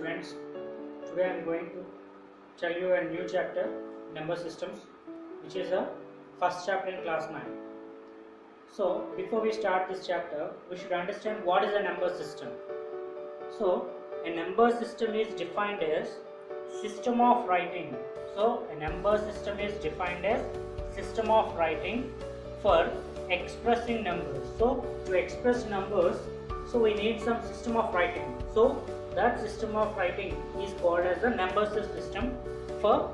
students. Today I am going to tell you a new chapter, number systems, which is a first chapter in class 9. So before we start this chapter, we should understand what is a number system. So a number system is defined as system of writing. So a number system is defined as system of writing for expressing numbers. So to express numbers, so we need some system of writing. So that system of writing is called as a number system for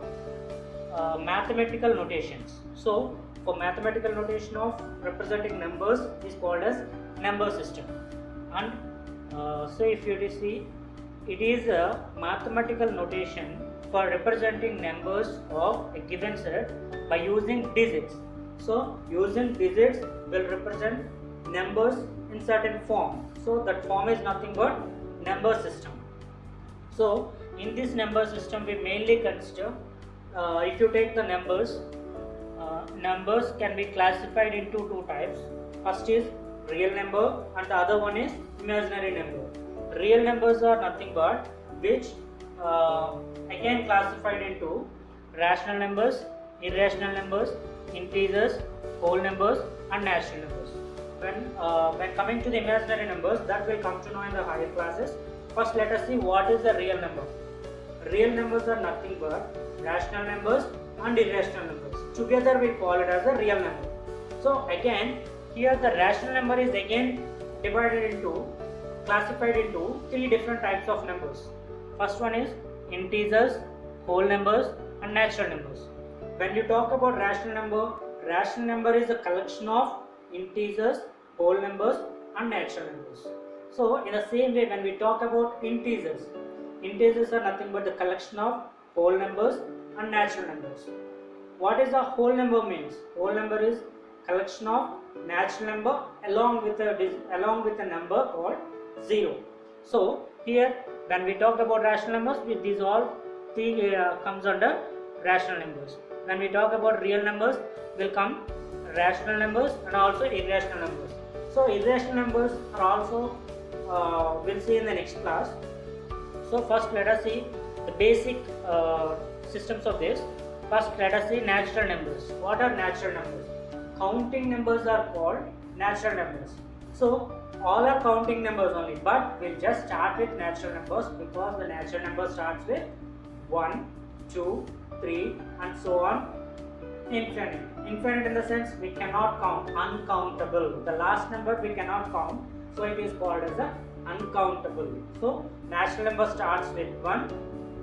mathematical notations. So for mathematical notation of representing numbers is called as number system. And so if you see, it is a mathematical notation for representing numbers of a given set by using digits. So using digits will represent numbers in certain form. So that form is nothing but number system. So in this number system we mainly consider, if you take the numbers, numbers can be classified into two types. First is real number and the other one is imaginary number. Real numbers are nothing but which again classified into rational numbers, irrational numbers, integers, whole numbers and natural numbers. When coming to the imaginary numbers, that will come to know in the higher classes. First let us see what is the real number. Real numbers are nothing but rational numbers and irrational numbers. Together we call it as a real number. So again here the rational number is again classified into three different types of numbers. First one is integers, whole numbers and natural numbers. When you talk about rational number is a collection of integers, whole numbers and natural numbers. So in the same way when we talk about integers are nothing but the collection of whole numbers and natural numbers. What is a whole number means? Whole number is collection of natural number along with a number called 0. So here when we talk about rational numbers, these all three comes under rational numbers. When we talk about real numbers, will come rational numbers and also irrational numbers. So irrational numbers are also we'll see in the next class. So first let us see the basic systems of this. First let us see natural numbers. What are natural numbers? Counting numbers are called natural numbers. So all are counting numbers only, but we'll just start with natural numbers because the natural number starts with 1, 2, 3 and so on infinite. Infinite in the sense we cannot count, uncountable. The last number we cannot count, so it is called as a uncountable. So natural number starts with 1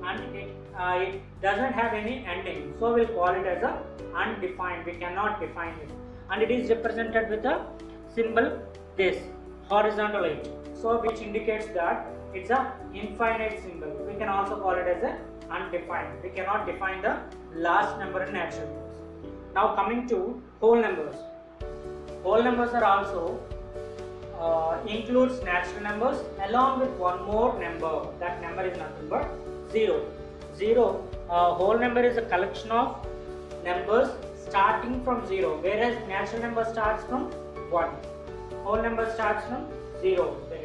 and it doesn't have any ending, so we'll call it as a undefined. We cannot define it, and it is represented with a symbol this horizontal 8, so which indicates that it's a infinite symbol. We can also call it as a undefined. We cannot define the last number in natural numbers. Now coming to whole numbers. Whole numbers are also includes natural numbers along with one more number. That number is nothing but 0. Whole number is a collection of numbers starting from 0, whereas natural number starts from 1. Whole number starts from 0. There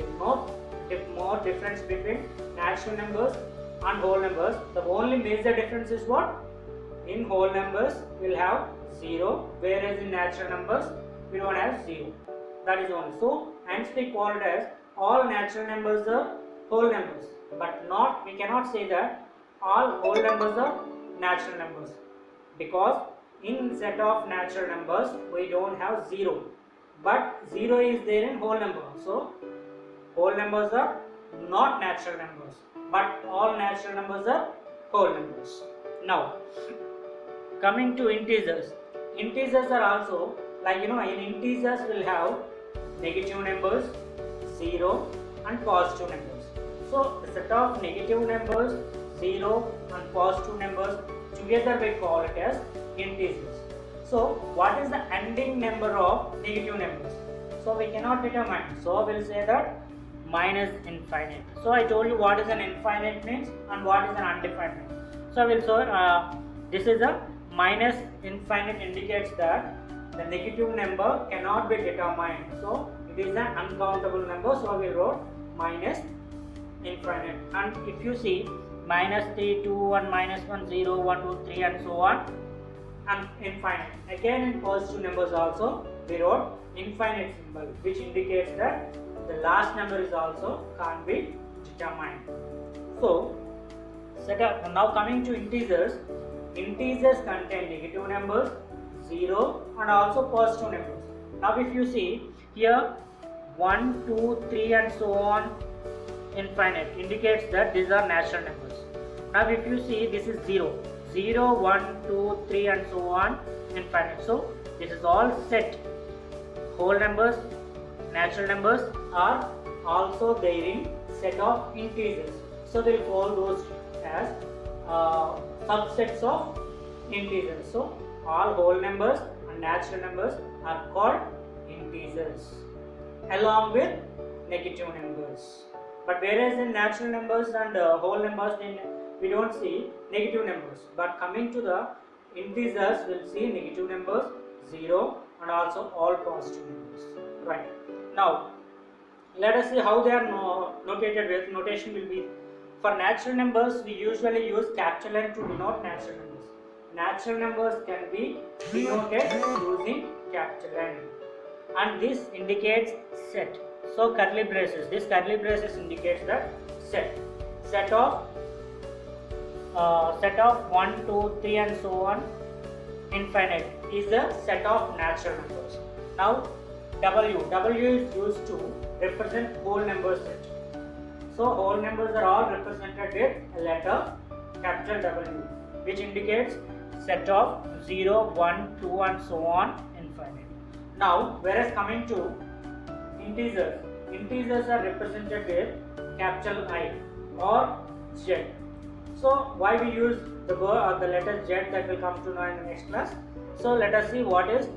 is more difference between natural numbers and whole numbers. The only major difference is what? In whole numbers we will have 0, whereas in natural numbers we don't have 0. That is only. So hence we call it as all natural numbers are whole numbers, but we cannot say that all whole numbers are natural numbers, because in set of natural numbers we don't have 0, but 0 is there in whole number. So whole numbers are not natural numbers, but all natural numbers are whole numbers. Now coming to integers. Integers are also in integers we'll have negative numbers, 0 and positive numbers. So the set of negative numbers, 0 and positive numbers, together we call it as integers. So what is the ending number of negative numbers? So we cannot determine. So we'll say that minus infinite. So I told you what is an infinite means and what is an undefined means. So we'll say this is a minus infinite indicates that the negative number cannot be determined. So it is an uncountable number. So we wrote minus infinite. And if you see minus 3, 2, 1, minus 1, 0, 1, 2, 3 and so on, and infinite. Again in positive numbers also we wrote infinite symbol, which indicates that the last number is also can't be determined. So now coming to integers, integers contain negative numbers, 0 and also positive numbers. Now if you see here 1, 2, 3 and so on, infinite indicates that these are natural numbers. Now if you see this is 0, 0, 1, 2, 3 and so on, infinite. So this is all set. Whole numbers, natural numbers are also there in set of integers. So they will call those as subsets of integers. So all whole numbers and natural numbers are called integers along with negative numbers. But whereas in natural numbers and whole numbers, then we don't see negative numbers. But coming to the integers, we'll see negative numbers, 0 and also all positive numbers. Right. Now let us see how they are notated with. Notation will be, for natural numbers we usually use capital N to denote natural numbers. Natural numbers can be denoted using capital N, and this indicates set. So curly braces, this curly braces indicates that set of 1, 2, 3 and so on, infinite is the set of natural numbers. Now W is used to represent whole number set. So whole numbers are all represented with a letter capital W, which indicates set of 0, 1, 2 and so on, infinite. Now whereas coming to integers are represented with capital I or Z. So why we use the word or the letter Z, that will come to know in the next class. So let us see what is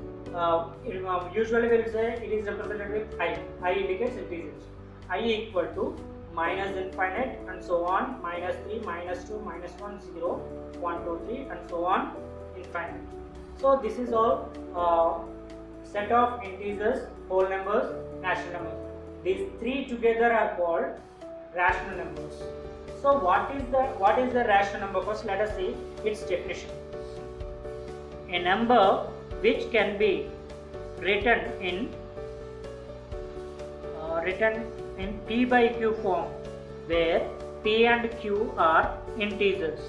usually we will say it is represented with I. I indicates integers. I equal to minus infinite and so on, minus 3, minus 2, minus 1, 0, 1, 2, 3 and so on, infinite. So this is all set of integers, whole numbers, natural numbers. These three together are called rational numbers. So what is the rational number? First let us see its definition. A number which can be written in P by Q form, where P and Q are integers.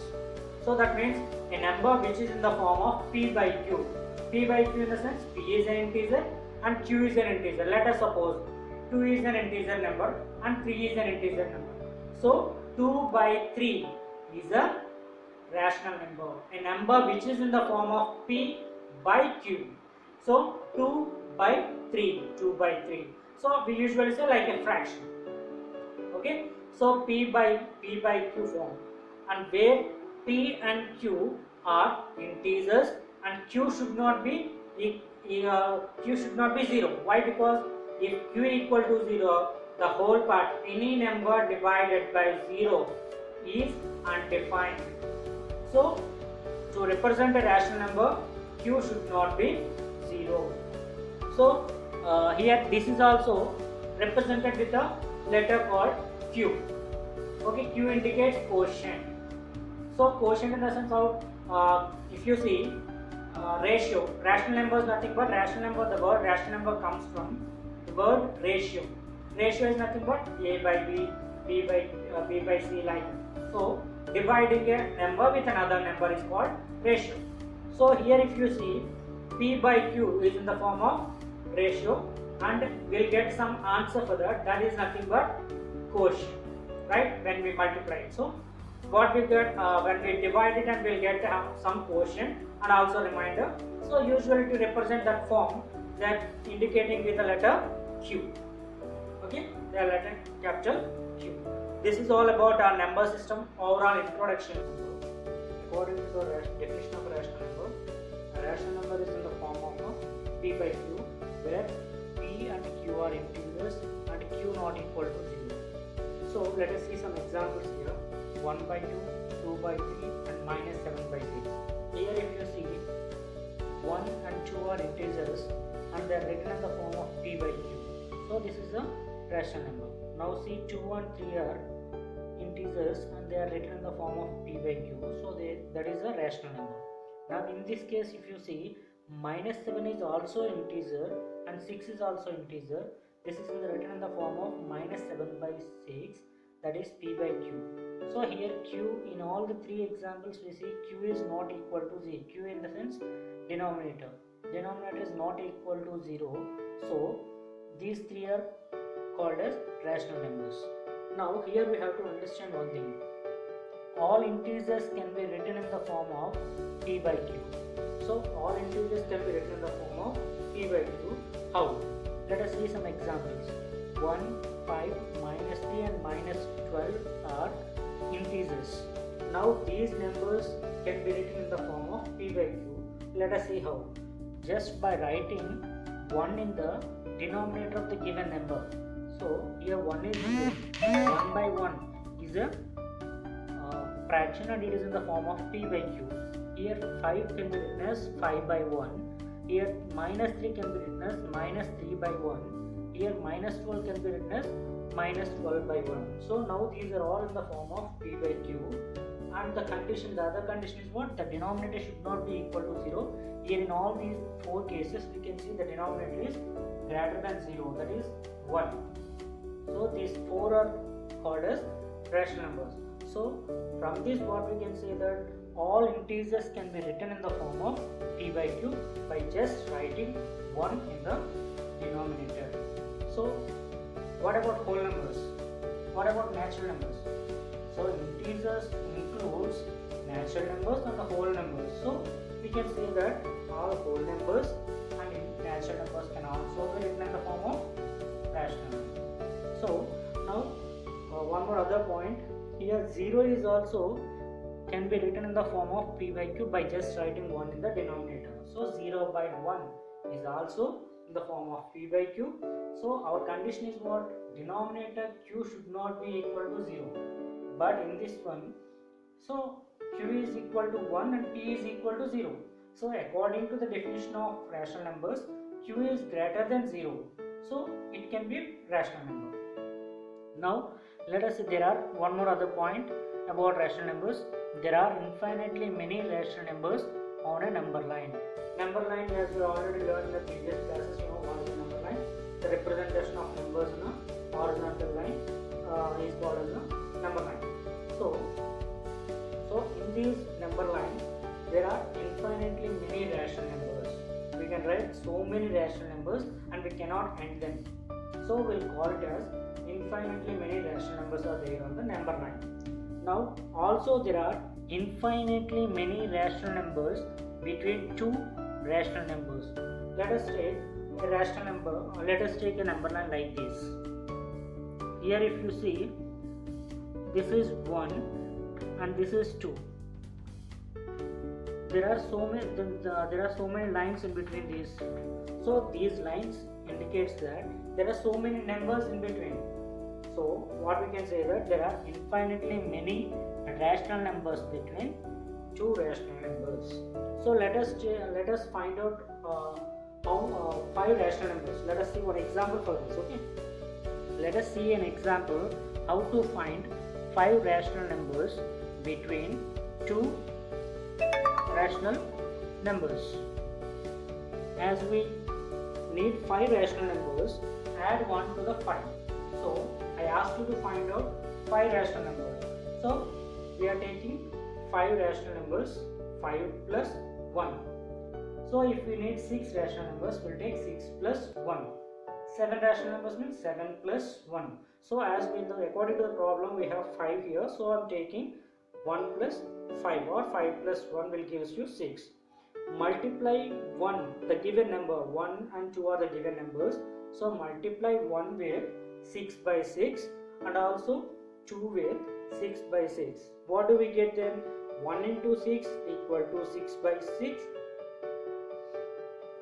So that means a number which is in the form of P by Q. P by Q in the sense P is an integer and Q is an integer. Let us suppose 2 is an integer number and 3 is an integer number. So 2 by 3 is a rational number. A number which is in the form of P by Q. So 2 by 3, 2 by 3. So we usually say like a fraction. Okay. So P by Q form, and where P and Q are integers and Q should not be 0. Why? Because if Q equal to 0, the whole part, any number divided by 0 is undefined. So to represent a rational number, Q should not be 0. So here this is also represented with a letter called Q. Okay, Q indicates quotient. So quotient in the sense of if you see ratio, rational number is nothing but rational number. The word rational number comes from the word ratio. Ratio is nothing but A by B, B by C, like that. So dividing a number with another number is called ratio. So here if you see P by Q is in the form of ratio, and we'll get some answer for that. That is nothing but quotient, right? When we multiply it. So what we get when we divide it, and we'll get some quotient and also remainder. So usually to represent that form, that indicating with the letter Q. Okay, the letter capital Q. This is all about our number system overall introduction. According to the definition of a rational number, a rational number is in the form of P by Q, where P and Q are integers and Q not equal to 0. So let us see some examples here. 1 by 2, 2 by 3 and minus 7 by 6. Here if you see 1 and 2 are integers and they are written in the form of P by Q. So this is a rational number. Now see 2 and 3 are integers and they are written in the form of p by q, so that is a rational number. Now in this case, if you see, minus 7 is also integer and 6 is also integer. This is written in the form of minus 7 by 6, that is p by q. So here q, in all the three examples we see q is not equal to 0. Q in the sense denominator is not equal to 0. So these three are called as rational numbers. Now here we have to understand one thing. All integers can be written in the form of p by q. So all integers can be written in the form of p by q. How? Let us see some examples. 1, 5, minus 3 and minus 12 are integers. Now these numbers can be written in the form of p by q. Let us see how. Just by writing 1 in the denominator of the given number. So here 1 is 1 by 1 is a fraction and it is in the form of p by q. Here 5 can be written as 5 by 1. Here minus 3 can be written as minus 3 by 1. Here minus 12 can be written as minus 12 by 1. So now these are all in the form of p by q. And the other condition is what? The denominator should not be equal to 0. Here in all these 4 cases we can see the denominator is greater than 0, that is 1. So these 4 are called as rational numbers. So from this what we can say that all integers can be written in the form of p by q by just writing 1 in the denominator. So what about whole numbers? What about natural numbers? So integers includes natural numbers and the whole numbers. So we can say that all whole numbers and natural numbers can also be written in the form of rational numbers. So now one more other point. Here 0 is also can be written in the form of p by q by just writing 1 in the denominator. So 0 by 1 is also in the form of p by q. So our condition is what? Denominator q should not be equal to 0. But in this one, so q is equal to 1 and p is equal to 0. So according to the definition of rational numbers, q is greater than 0. So it can be rational number. Now let us see, there are one more other point about rational numbers. There are infinitely many rational numbers on a number line. Number line, as we already learned in the previous classes, you know what is a number line? The representation of numbers in a horizontal line is called as a number line. So in this number line there are infinitely many rational numbers. We can write so many rational numbers and we cannot end them. So we'll call it as infinitely many rational numbers are there on the number line. Now also there are infinitely many rational numbers between two rational numbers. Let us take a rational number, let us take a number line like this. Here if you see, this is 1 and this is 2. There are so many lines in between these. So these lines indicates that there are so many numbers in between. So what we can say that there are infinitely many rational numbers between two rational numbers. So let us find out how 5 rational numbers. Let us see one example for this. Okay. Let us see an example how to find 5 rational numbers between two rational numbers. As we need 5 rational numbers, add 1 to the 5. So I asked you to find out 5 rational numbers. So we are taking 5 rational numbers, 5 plus 1. So if we need 6 rational numbers, we'll take 6 plus 1. 7 rational numbers means 7 plus 1. So as we know, according to the problem, we have 5 here. So I'm taking 1 plus 5 or 5 plus 1 will give you 6. Multiply 1, the given number, 1 and 2 are the given numbers. So multiply 1 with 6 by 6 and also 2 with 6 by 6. What do we get then? 1 into 6 equal to 6 by 6.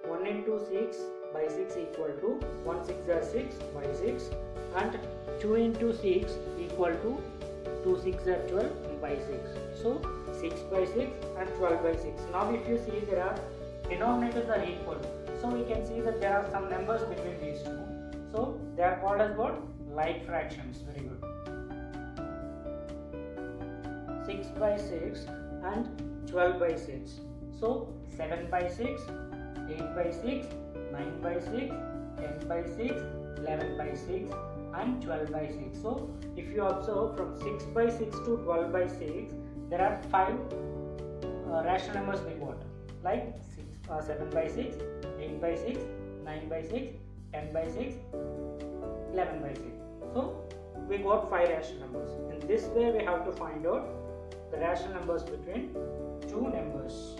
1 into 6 by 6 equal to 1 6 are 6 by 6, and 2 into 6 equal to 2 6 are 12 by 6. So 6 by 6 and 12 by 6. Now if you see, there are denominators are equal. So we can see that there are some numbers between these two. So they are called as what? Like fractions. Very good. 6 by 6 and 12 by 6. So 7 by 6, 8 by 6, 9 by 6, 10 by 6, 11 by 6 and 12 by 6. So if you observe from 6 by 6 to 12 by 6, there are 5 rational numbers we got, like 7 by 6, 8 by 6, 9 by 6, 10 by 6, 11 by 6. So we got 5 rational numbers. In this way we have to find out the rational numbers between two numbers.